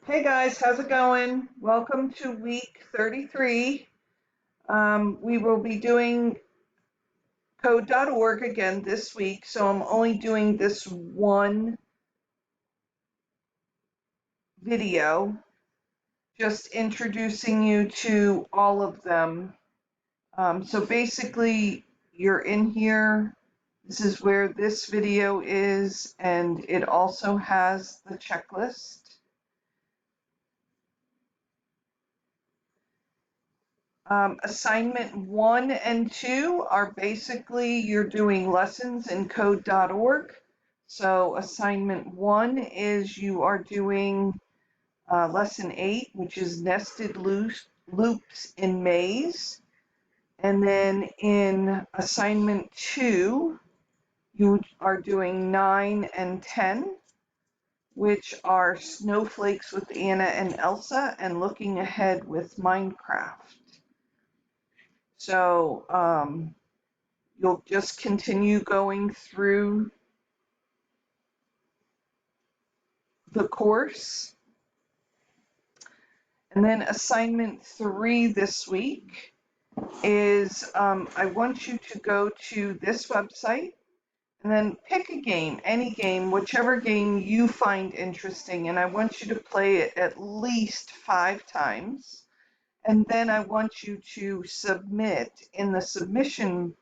Hey guys, how's it going? Welcome to week 33. We will be doing code.org again this week, so I'm only doing this one video, just introducing you to all of them. So basically, you're in here. This is where this video is, and it also has the checklist. Assignment 1 and 2 are basically you're doing lessons in code.org. So assignment 1 is you are doing lesson 8, which is nested loops in maze. And then in assignment 2, you are doing 9 and 10, which are snowflakes with Anna and Elsa and looking ahead with Minecraft. So you'll just continue going through the course. And then assignment 3 this week is I want you to go to this website and then pick a game, any game, whichever game you find interesting. And I want you to play it at least 5 times. And then I want you to submit in the submission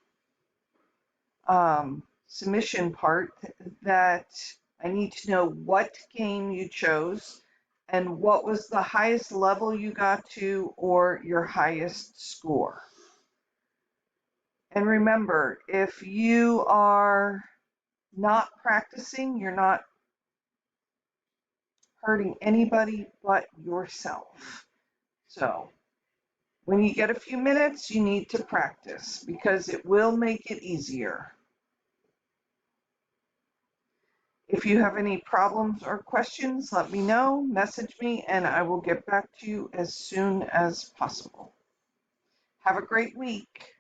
part that I need to know what game you chose and what was the highest level you got to or your highest score. And remember, if you are not practicing, you're not hurting anybody but yourself. So when you get a few minutes, you need to practice because it will make it easier. If you have any problems or questions, let me know, message me, and I will get back to you as soon as possible. Have a great week.